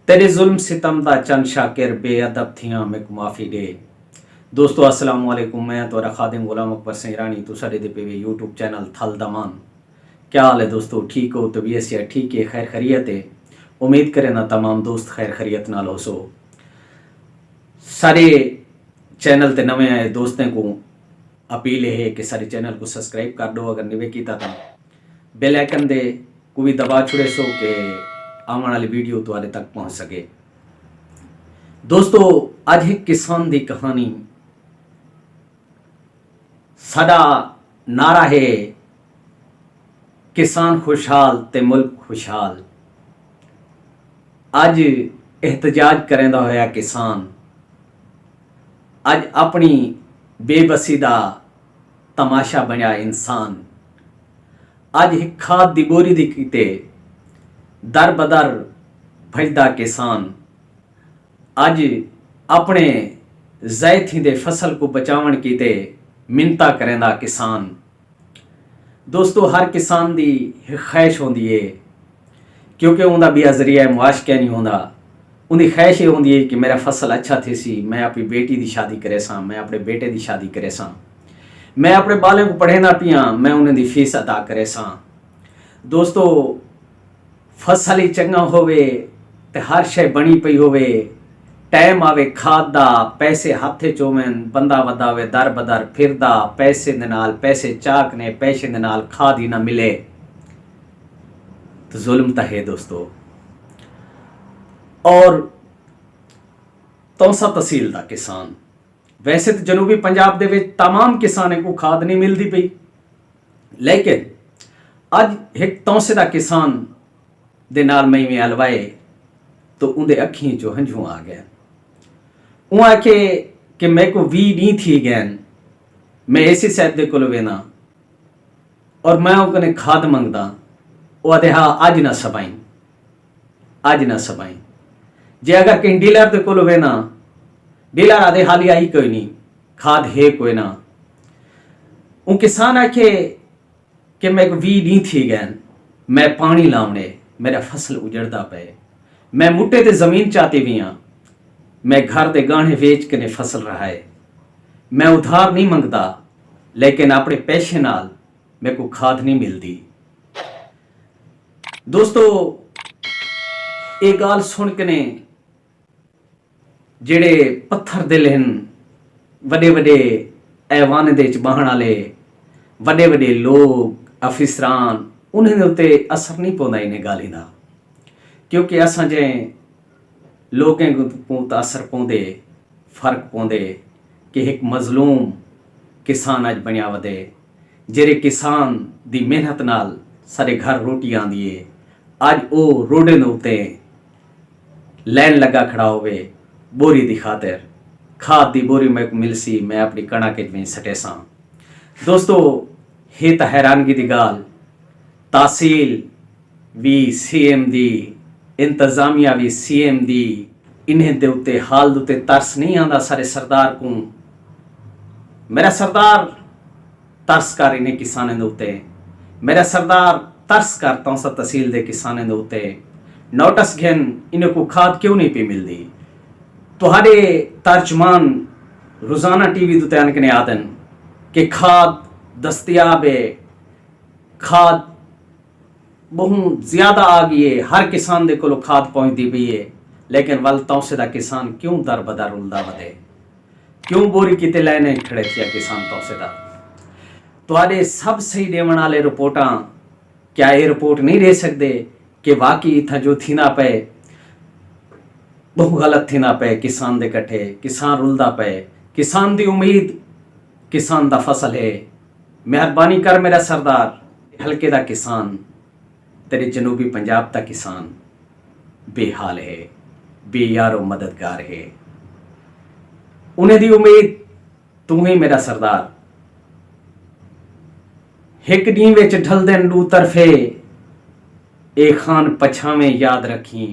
तेरे जुल्म सितम दा चंद शाकिर बेअदब थियां मैं माफ़ी दे। दोस्तों अस्सलाम वालेकुम, मैं तोरा खादिम गुलाम अकबर सैरानी तो सारे दे पे यूट्यूब चैनल थल दमान। क्या हाल है दोस्तों, ठीक हो? तबीयत से ठीक है, खैर खैरियत है। उम्मीद करें ना तमाम दोस्त खैर खैरियत नाल हो सो। सारे चैनल ते नवे आए दोस्तों को अपील है कि सारे चैनल को सब्सक्राइब कर दो, अगर निवे कीता तो बेल आइकन दे को भी दबा छुड़े सो कि आने वाली वीडियो तुम्हारे तक पहुंच सके। दोस्तों आज एक किसान की कहानी। साडा नारा है किसान खुशहाल ते मुल्क खुशहाल। अज एहतजाज करेंदा होया किसान अज अपनी बेबसी का तमाशा बनया इंसान। अज एक खाद की बोरी दी कीते दर बदर भजदा किसान। अज अपने जैथी दे फसल को बचावन कीते मिन्नता करेंदा किसान। दोस्तों हर किसान की ख्वाहिश होंदी है, क्योंकि उनका भी जरिया मुआश क्या नहीं होंदा। उनकी ख्वाहिश ये होंदी है कि मेरा फसल अच्छा थे सी, मैं अपनी बेटी की शादी करे सा, मैं अपने बेटे की शादी करे सा, मैं अपने बालों को पढ़े ना पिया, मैं उन्हें दी फीस अदा करे सा। दोस्तों फसल ही चंगा होवे ते हर शय बनी पई होवे, टाइम आवे खाद दा, पैसे हाथे चोवन, बंदा वधावे दर बदर फिरदा, पैसे दे नाल पैसे चाकने, पैसे दे नाल खाद ही ना मिले तो जुल्म तो है दोस्तों। और तौसा तहसील दा किसान, वैसे तो जनूबी पंजाब दे विच तमाम किसाने को खाद नहीं मिलती पई, लेकिन अज एक तौसे दा किसान दे नाल मैं अलवाए तो उनके अखियों चो हंझू आ गए। वो आखे कि मेरे को वी नहीं थी गैन, मैं ऐसी साहब दे कोल वेना और मैं उन्हें खाद मंगदा। वो आदे हाँ अज ना सबाई, अज ना सबाई। जे अगर कहीं डीलर दे कोल वेना, डीलर आदे हाली आई कोई नहीं, खाद है कोई ना। वो किसान आखे कि मैं वी नहीं थी गैन, मैं पानी लावने, मेरा फसल उजड़दा पे, मैं मुट्टे ते जमीन चाहती भी हाँ, मैं घर दे गाने वेच के ने फसल रहा है, मैं उधार नहीं मंगता, लेकिन अपने पैसे नाल मेरे को खाद नहीं मिलती। दोस्तों एक गाल सुन के ने जेड़े पत्थर दिल हैं, वडे वडे ऐवान दे बहन वाले वडे वडे लोग अफिसरान, उन्हें उत्ते असर नहीं पौंदा इन्हें गाली का, क्योंकि असां जे लोगों को असर पौंदे, फर्क पौंदे कि एक मजलूम किसान अज बनया वधे, जेरे किसान दी मेहनत नाल सारे घर रोटी आंदी है। अज वो रोडे उत्ते लैन लगा खड़ा होवे बोरी दी खातिर, खाद दी बोरी मैं मिल सी, मैं अपनी कणक में सटे सा। दोस्तों ये तो हैरानगी दी गाल, तहसील भी CM दी, इंतजामिया भी CM दी, इन्हें दे उत्ते हाल उत्ते तरस नहीं आंदा सारे सरदार को। मेरा सरदार तरस कर इन्हें किसाने दे उत्ते, मेरा सरदार तरस कर तौसा तहसील दे किसाने दे उत्ते। नोटिस घेन इन्हें को खाद क्यों नहीं पे मिलती। तुहारे तर्जमान रोजाना TV उत्ते आनकने आदन कि खाद दस्तयाब है, खाद बहुत ज्यादा आ गई है, हर किसान दे कोलो खाद पहुंचती पई है, लेकिन वल तौसे दा किसान क्यों दर बदर रुलदा वधे, क्यों बोरी किते लैने खड़े थिया किसान तौसे दा। तुहाडे सब सही देवन वाले रिपोर्टां क्या ये रिपोर्ट नहीं दे सकते कि वाकई इथा जो थी ना पे बहु गलत थी ना पे किसान दे कट्ठे, किसान रुलदा पे, किसान दी उम्मीद किसान दा फसल है। मेहरबानी कर मेरा सरदार, हल्के दा किसान, तेरे जनूबी पंजाब दा किसान बेहाल है, बेयारो मददगार है, उन्हें दी उम्मीद तू ही मेरा सरदार। हिक डी विच ढल देन दू तरफे, ए खान पछावे याद रखी,